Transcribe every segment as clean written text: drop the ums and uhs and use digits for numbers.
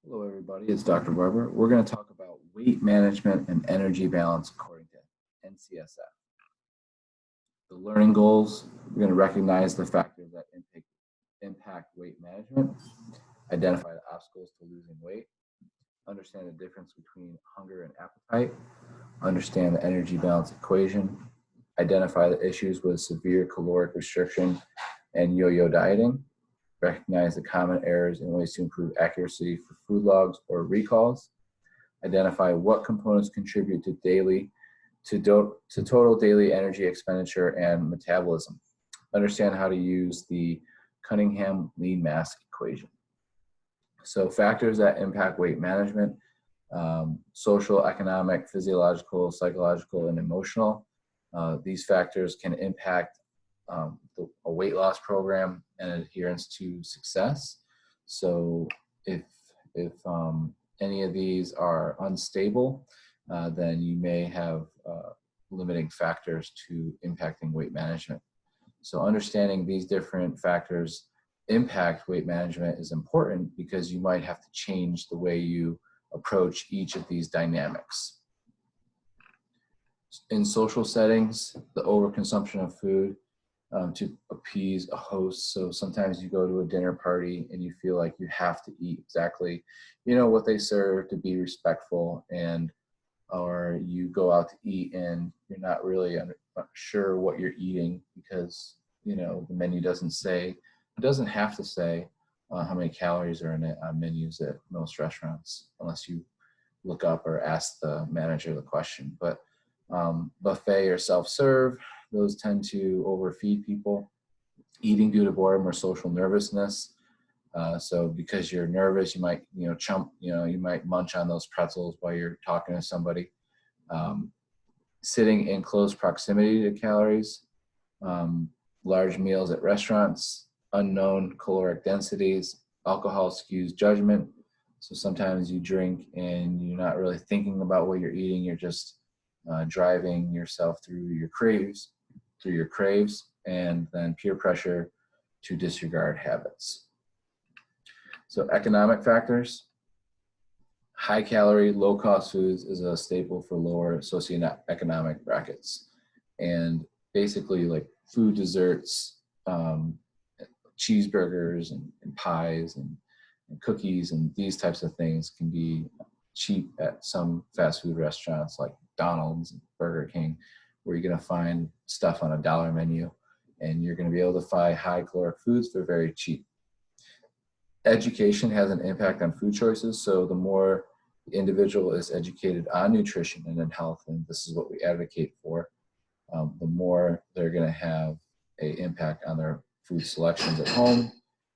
Hello, everybody. It's Dr. Weber. We're going to talk about weight management and energy balance according to NCSF. The learning goals, we're going to recognize the factors that impact weight management, identify the obstacles to losing weight, understand the difference between hunger and appetite, understand the energy balance equation, identify the issues with severe caloric restriction and yo-yo dieting, recognize the common errors and ways to improve accuracy for food logs or recalls, identify what components contribute to total daily energy expenditure and metabolism, understand how to use the Cunningham lean mass equation. So factors that impact weight management, social, economic, physiological, psychological, and emotional. These factors can impact a weight loss program and adherence to success. So if any of these are unstable, then you may have limiting factors to impacting weight management. So understanding these different factors impact weight management is important because you might have to change the way you approach each of these dynamics. In social settings, the overconsumption of food to appease a host. So sometimes you go to a dinner party and you feel like you have to eat exactly, what they serve to be respectful, or you go out to eat and you're not really sure what you're eating because, the menu doesn't have to say how many calories are in it on menus at most restaurants, unless you look up or ask the manager the question. But buffet or self-serve, those tend to overfeed people. Eating due to boredom or social nervousness. So because you're nervous, you might, you might munch on those pretzels while you're talking to somebody. Sitting in close proximity to calories, large meals at restaurants, unknown caloric densities, alcohol skews judgment. So sometimes you drink and you're not really thinking about what you're eating. You're just driving yourself through your craves, and then peer pressure to disregard habits. So economic factors. High calorie, low cost foods is a staple for lower socioeconomic brackets. And basically like food desserts, cheeseburgers and pies and cookies and these types of things can be cheap at some fast food restaurants like McDonald's and Burger King, where you're going to find stuff on a $1 menu, and you're going to be able to find high caloric foods for very cheap. Education has an impact on food choices. So the more the individual is educated on nutrition and in health, and this is what we advocate for, the more they're going to have an impact on their food selections at home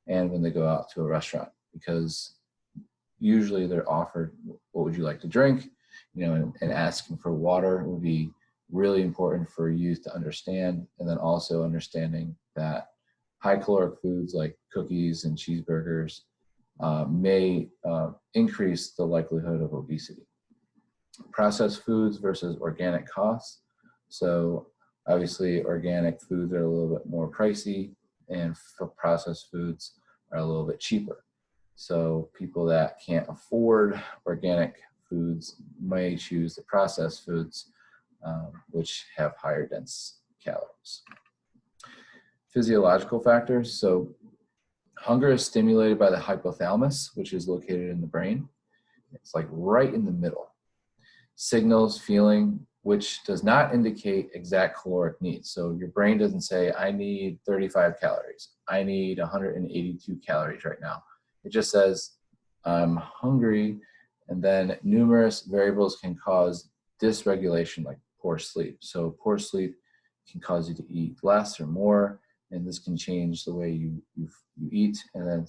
and when they go out to a restaurant, because usually they're offered, what would you like to drink? And asking for water would be really important for youth to understand. And then also understanding that high caloric foods like cookies and cheeseburgers may increase the likelihood of obesity. Processed foods versus organic costs. So obviously organic foods are a little bit more pricey, and processed foods are a little bit cheaper. So people that can't afford organic foods may choose the processed foods, which have higher dense calories. Physiological factors. So hunger is stimulated by the hypothalamus, which is located in the brain. It's like right in the middle. Signals feeling, which does not indicate exact caloric needs. So your brain doesn't say, I need 35 calories. I need 182 calories right now. It just says, I'm hungry. And then numerous variables can cause dysregulation, like poor sleep. So poor sleep can cause you to eat less or more, and this can change the way you eat. And then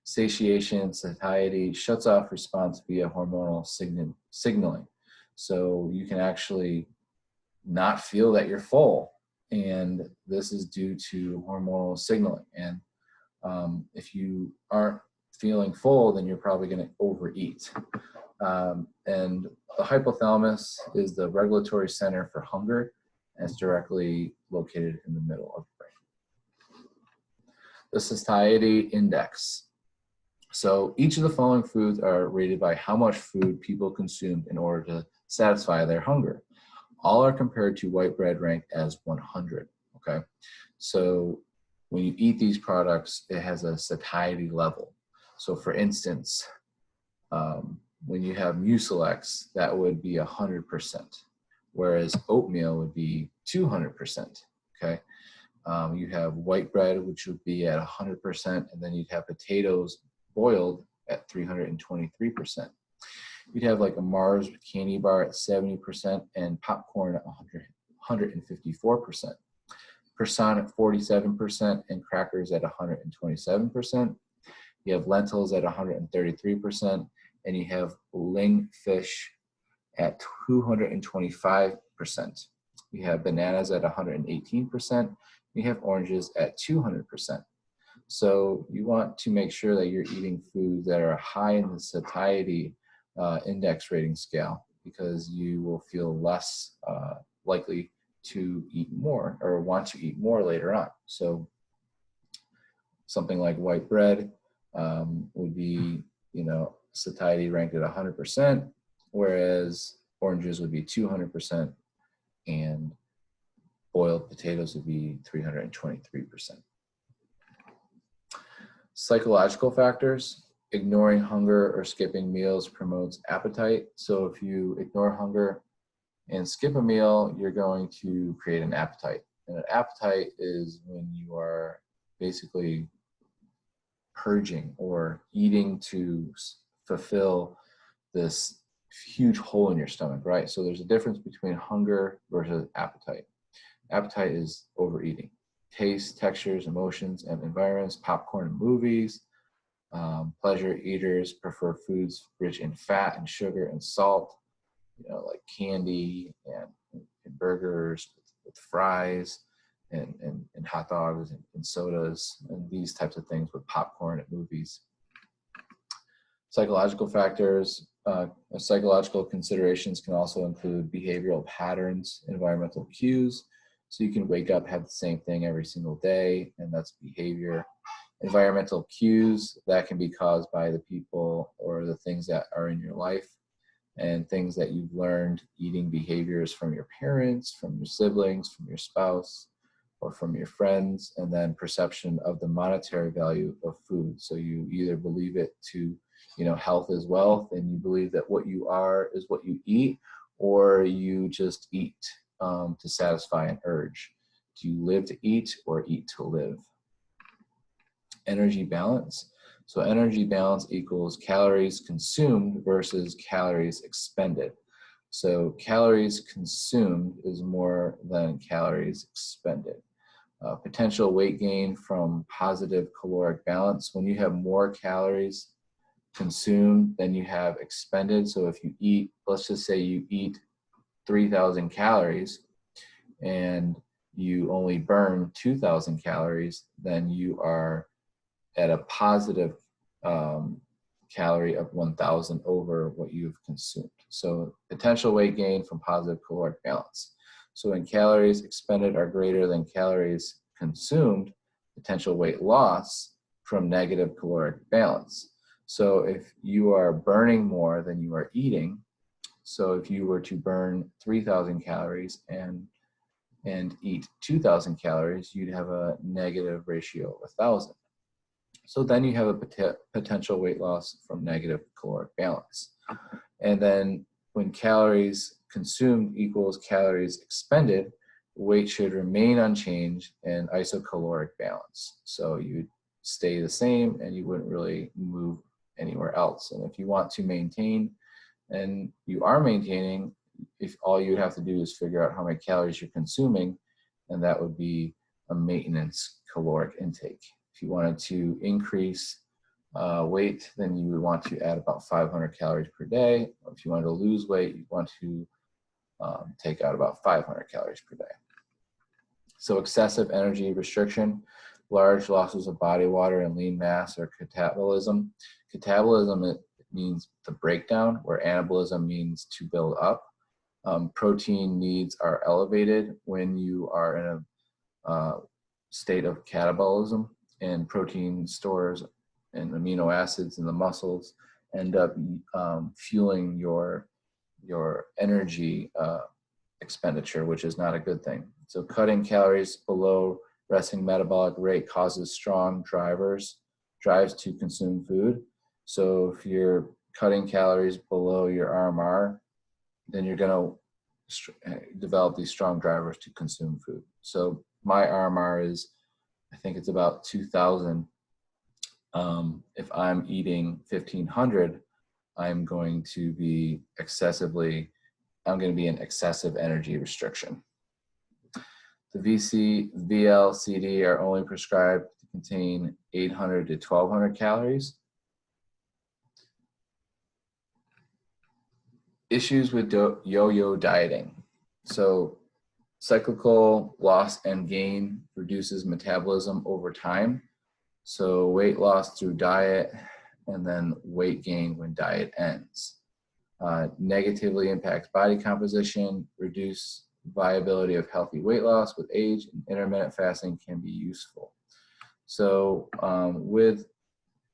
satiation, satiety shuts off response via hormonal signaling. So you can actually not feel that you're full, and this is due to hormonal signaling. And if you aren't feeling full, then you're probably going to overeat. And the hypothalamus is the regulatory center for hunger, and it's directly located in the middle of the brain. The Satiety Index. So each of the following foods are rated by how much food people consumed in order to satisfy their hunger. All are compared to white bread ranked as 100, okay? So when you eat these products, it has a satiety level. So for instance, when you have Mucilex, that would be 100%, whereas oatmeal would be 200%, okay? You have white bread, which would be at 100%, and then you'd have potatoes boiled at 323%. You'd have like a Mars candy bar at 70% and popcorn at 154%. Croissant at 47% and crackers at 127%. You have lentils at 133%, and you have ling fish at 225%. You have bananas at 118%. You have oranges at 200%. So you want to make sure that you're eating foods that are high in the satiety index rating scale, because you will feel less likely to eat more or want to eat more later on. So something like white bread would be, satiety ranked at 100%, whereas oranges would be 200%, and boiled potatoes would be 323%. Psychological factors. Ignoring hunger or skipping meals promotes appetite. So if you ignore hunger and skip a meal, you're going to create an appetite. And an appetite is when you are basically purging or eating to fulfill this huge hole in your stomach, right? So there's a difference between hunger versus appetite. Appetite is overeating. Taste, textures, emotions, and environments, popcorn and movies. Pleasure eaters prefer foods rich in fat and sugar and salt, like candy and burgers with fries and hot dogs and sodas and these types of things with popcorn at movies. Psychological factors. Psychological considerations can also include behavioral patterns, environmental cues. So you can wake up, have the same thing every single day, and that's behavior. Environmental cues that can be caused by the people or the things that are in your life, and things that you've learned, eating behaviors from your parents, from your siblings, from your spouse, or from your friends, and then perception of the monetary value of food. So you either believe it to, health is wealth, and you believe that what you are is what you eat, or you just eat to satisfy an urge. Do you live to eat or eat to live? Energy balance. So energy balance equals calories consumed versus calories expended. So calories consumed is more than calories expended. Potential weight gain from positive caloric balance. When you have more calories consumed than you have expended, so if you eat, let's just say you eat 3,000 calories and you only burn 2,000 calories, then you are at a positive calorie of 1,000 over what you've consumed. So potential weight gain from positive caloric balance. So when calories expended are greater than calories consumed, potential weight loss from negative caloric balance. So if you are burning more than you are eating, so if you were to burn 3,000 calories and eat 2,000 calories, you'd have a negative ratio of 1,000. So then you have a potential weight loss from negative caloric balance. And then when calories consumed equals calories expended, weight should remain unchanged and isocaloric balance. So you'd stay the same and you wouldn't really move anywhere else. And if you want to maintain, and you are maintaining, if all you have to do is figure out how many calories you're consuming, and that would be a maintenance caloric intake. If you wanted to increase weight, then you would want to add about 500 calories per day. If you wanted to lose weight, you want to take out about 500 calories per day. So excessive energy restriction, large losses of body water and lean mass, or catabolism. Catabolism, it means the breakdown, where anabolism means to build up. Protein needs are elevated when you are in a state of catabolism, and protein stores and amino acids in the muscles end up fueling your energy expenditure, which is not a good thing. So cutting calories below resting metabolic rate causes strong drives to consume food. So if you're cutting calories below your RMR, then you're going to develop these strong drivers to consume food. So my RMR is, I think it's about 2,000. If I'm eating 1,500, I'm going to be in excessive energy restriction. The VLCD are only prescribed to contain 800 to 1,200 calories. Issues with yo-yo dieting. So cyclical loss and gain reduces metabolism over time. So weight loss through diet and then weight gain when diet ends. Negatively impacts body composition, reduce viability of healthy weight loss with age, and intermittent fasting can be useful. So with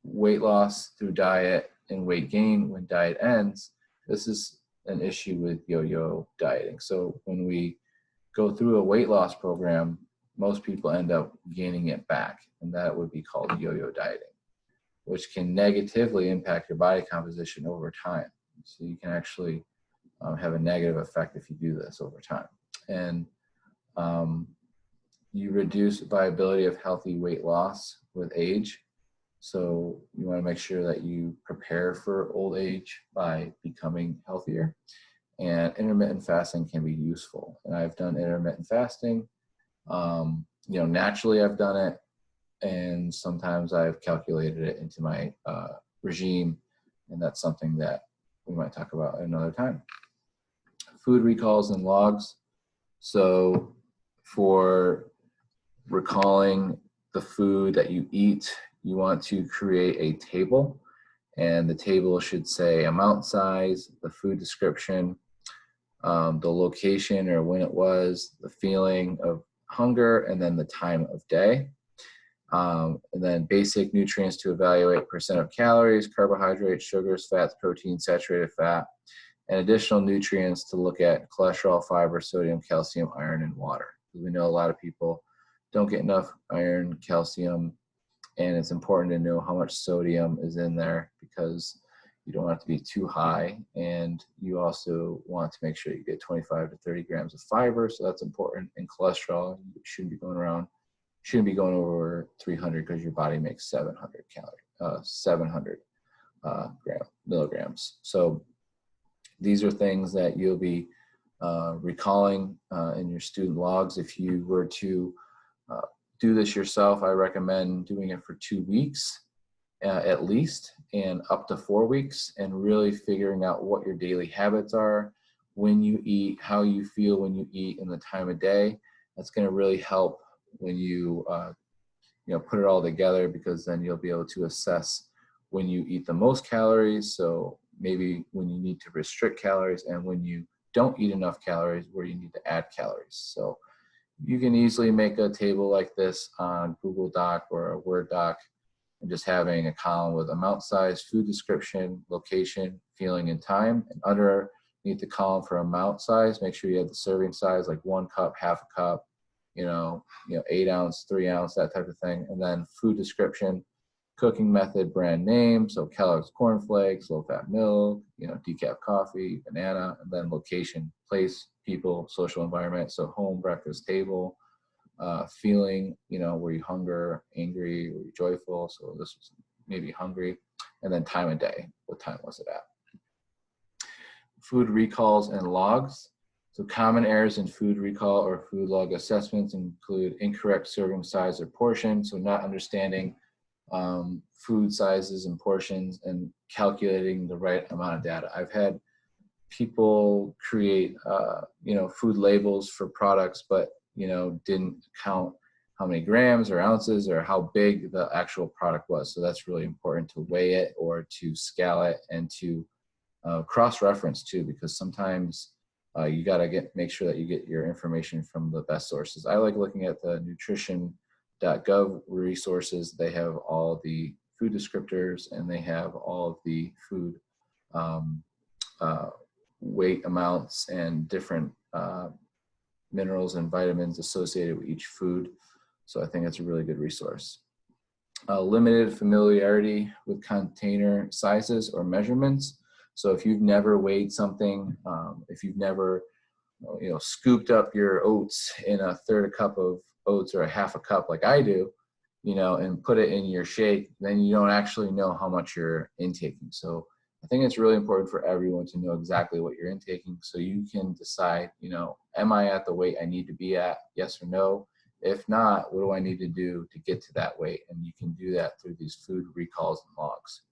weight loss through diet and weight gain when diet ends, this is an issue with yo-yo dieting. So when we go through a weight loss program, most people end up gaining it back, and that would be called yo-yo dieting, which can negatively impact your body composition over time. So you can actually have a negative effect if you do this over time. And you reduce viability of healthy weight loss with age. So you want to make sure that you prepare for old age by becoming healthier. And intermittent fasting can be useful. And I've done intermittent fasting. Naturally I've done it, and sometimes I've calculated it into my regime, and that's something that we might talk about another time. Food recalls and logs. So for recalling the food that you eat, you want to create a table, and the table should say amount, size, the food description, the location or when it was, the feeling of hunger, and then the time of day. And then basic nutrients to evaluate: percent of calories, carbohydrates, sugars, fats, protein, saturated fat, and additional nutrients to look at: cholesterol, fiber, sodium, calcium, iron, and water. We know a lot of people don't get enough iron, calcium, and it's important to know how much sodium is in there, because you don't want it to be too high, and you also want to make sure you get 25 to 30 grams of fiber, so that's important. And cholesterol, you shouldn't be going over 300, because your body makes 700 milligrams. So these are things that you'll be recalling in your student logs. If you were to do this yourself, I recommend doing it for 2 weeks at least, and up to 4 weeks, and really figuring out what your daily habits are, when you eat, how you feel when you eat, and the time of day. That's going to really help when you put it all together, because then you'll be able to assess when you eat the most calories, so maybe when you need to restrict calories, and when you don't eat enough calories, where you need to add calories. So you can easily make a table like this on Google Doc or a Word doc, and just having a column with amount, size, food description, location, feeling, and time. And underneath the column for amount size, make sure you have the serving size, like 1 cup, half a cup, 8 ounce, 3 ounce, that type of thing. And then food description, cooking method, brand name, so Kellogg's Corn Flakes, low-fat milk, decaf coffee, banana. And then location, place, people, social environment, so home, breakfast, table. Feeling, were you hungry, angry, were you joyful? So this was maybe hungry. And then time of day, what time was it at? Food recalls and logs. So common errors in food recall or food log assessments include incorrect serving size or portion, so not understanding food sizes and portions and calculating the right amount of data. I've had people create food labels for products, but didn't count how many grams or ounces or how big the actual product was. So that's really important to weigh it or to scale it, and to cross-reference too, because sometimes you got to make sure that you get your information from the best sources. I like looking at the nutrition.gov resources. They have all the food descriptors, and they have all of the food um, weight amounts and different minerals and vitamins associated with each food. So I think it's a really good resource. Limited familiarity with container sizes or measurements. So if you've never weighed something, if you've never scooped up your oats in a third a cup of oats or a half a cup like I do, and put it in your shake, then you don't actually know how much you're intaking. So I think it's really important for everyone to know exactly what you're intaking so you can decide, am I at the weight I need to be at? Yes or no? If not, what do I need to do to get to that weight? And you can do that through these food recalls and logs.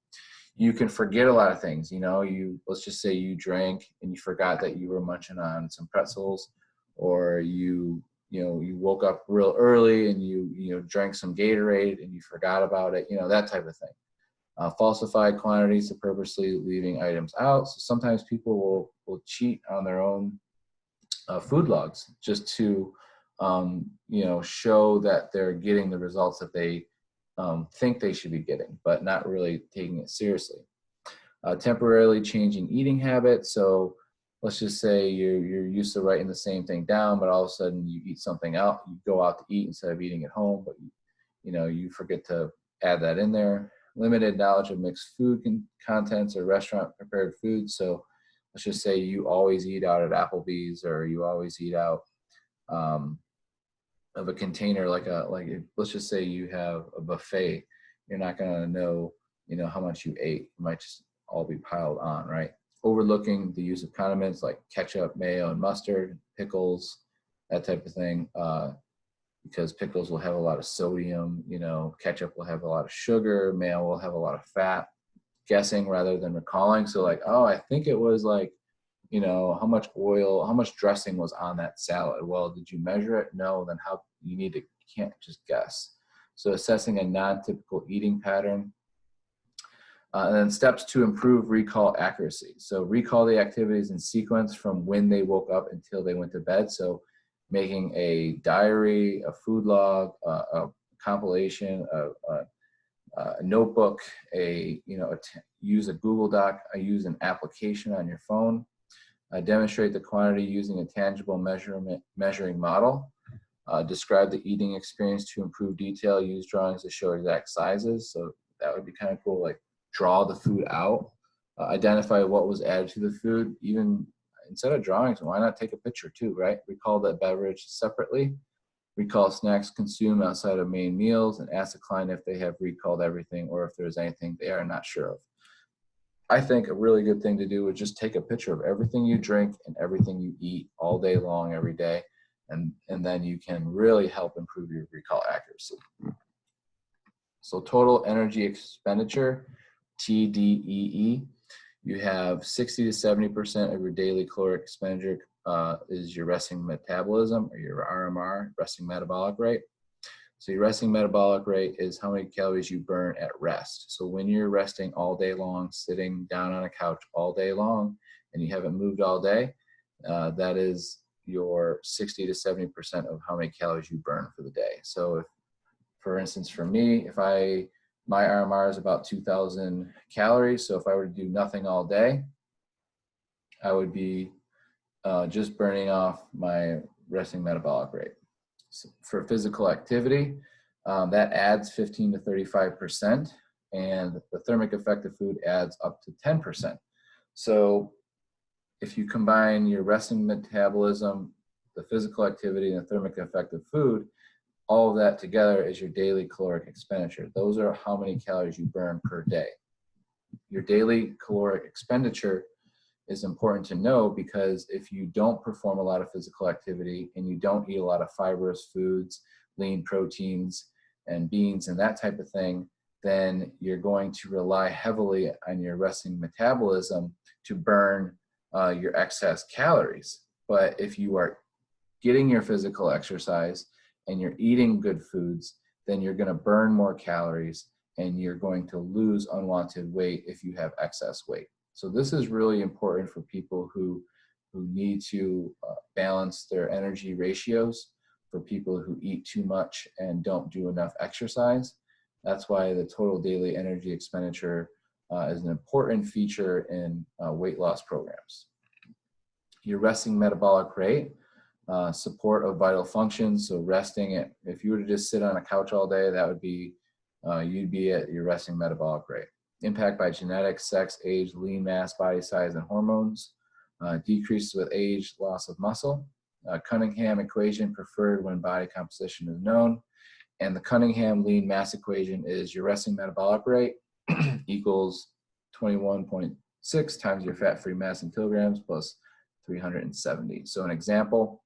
You can forget a lot of things. Let's just say you drank and you forgot that you were munching on some pretzels, or you woke up real early and you drank some Gatorade and you forgot about it, that type of thing. Falsified quantities, to purposely leaving items out. So sometimes people will cheat on their own food logs just to show that they're getting the results that they think they should be getting, but not really taking it seriously. Temporarily changing eating habits. So let's just say you're used to writing the same thing down, but all of a sudden you eat something out, you go out to eat instead of eating at home, but you forget to add that in there. Limited knowledge of mixed food contents or restaurant prepared food. So let's just say you always eat out at Applebee's, or you always eat out of a container, let's just say you have a buffet. You're not going to know how much you ate. It might just all be piled on, right? Overlooking the use of condiments like ketchup, mayo, and mustard, pickles, that type of thing, because pickles will have a lot of sodium, ketchup will have a lot of sugar, mayo will have a lot of fat. Guessing rather than recalling. So I think it was how much oil, how much dressing was on that salad. Well, did you measure it? No. Then you can't just guess. So assessing a non-typical eating pattern. And then steps to improve recall accuracy. So recall the activities in sequence from when they woke up until they went to bed. So making a diary, a food log, a compilation, a notebook, use a Google Doc, use an application on your phone. Demonstrate the quantity using a tangible measuring model. Describe the eating experience to improve detail. Use drawings to show exact sizes. So that would be kind of cool, draw the food out. Identify what was added to the food. Even instead of drawings, why not take a picture too, right? Recall that beverage separately. Recall snacks consumed outside of main meals, and ask the client if they have recalled everything or if there's anything they are not sure of. I think a really good thing to do is just take a picture of everything you drink and everything you eat all day long, every day, and then you can really help improve your recall accuracy. So total energy expenditure, TDEE, you have 60 to 70% of your daily caloric expenditure is your resting metabolism, or your RMR, resting metabolic rate. So your resting metabolic rate is how many calories you burn at rest. So when you're resting all day long, sitting down on a couch all day long, and you haven't moved all day, that is your 60 to 70% of how many calories you burn for the day. So if, for instance, for me, my RMR is about 2,000 calories. So if I were to do nothing all day, I would be just burning off my resting metabolic rate. So for physical activity, that adds 15 to 35%, and the thermic effect of food adds up to 10%. So if you combine your resting metabolism, the physical activity, and the thermic effect of food, all of that together is your daily caloric expenditure. Those are how many calories you burn per day. Your daily caloric expenditure is important to know, because if you don't perform a lot of physical activity and you don't eat a lot of fibrous foods, lean proteins, and beans and that type of thing, then you're going to rely heavily on your resting metabolism to burn your excess calories. But if you are getting your physical exercise and you're eating good foods, then you're going to burn more calories and you're going to lose unwanted weight if you have excess weight. So this is really important for people who need to balance their energy ratios, for people who eat too much and don't do enough exercise. That's why the total daily energy expenditure is an important feature in weight loss programs. Your resting metabolic rate, support of vital functions. So resting, if you were to just sit on a couch all day, that would be, you'd be at your resting metabolic rate. Impact by genetics, sex, age, lean mass, body size, and hormones. Decreases with age, loss of muscle. Cunningham equation preferred when body composition is known. And the Cunningham lean mass equation is your resting metabolic rate equals 21.6 times your fat-free mass in kilograms plus 370. So an example,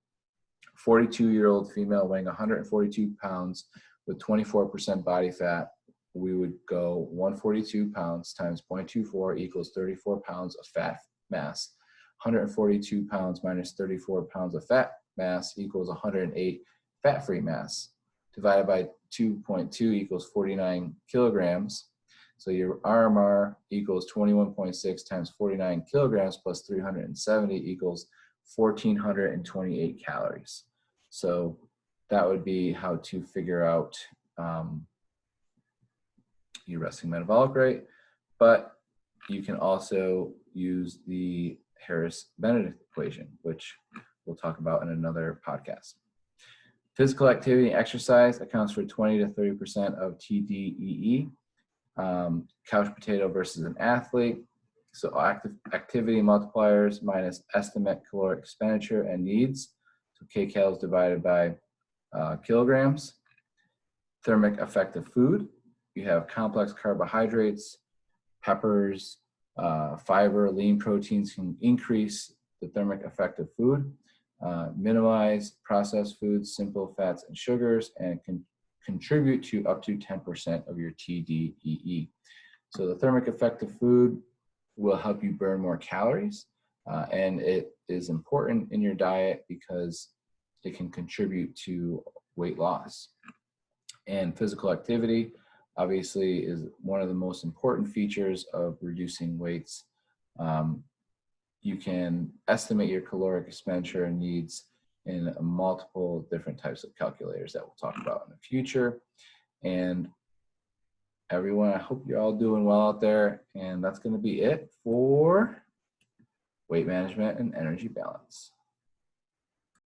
42-year-old female weighing 142 pounds with 24% body fat, we would go 142 pounds times 0.24 equals 34 pounds of fat mass. 142 pounds minus 34 pounds of fat mass equals 108 fat-free mass. Divided by 2.2 equals 49 kilograms. So your RMR equals 21.6 times 49 kilograms plus 370 equals 1,428 calories. So that would be how to figure out your resting metabolic rate. But you can also use the Harris-Benedict equation, which we'll talk about in another podcast. Physical activity and exercise accounts for 20 to 30% of TDEE. Couch potato versus an athlete. So activity multipliers minus estimate caloric expenditure and needs. So kcals divided by kilograms. Thermic effect of food. You have complex carbohydrates, peppers, fiber, lean proteins can increase the thermic effect of food. Minimize processed foods, simple fats, and sugars, and can contribute to up to 10% of your TDEE. So the thermic effect of food will help you burn more calories, and it is important in your diet because it can contribute to weight loss. And physical activity obviously is one of the most important features of reducing weights. You can estimate your caloric expenditure and needs in multiple different types of calculators that we'll talk about in the future. And everyone, I hope you're all doing well out there. And that's going to be it for weight management and energy balance.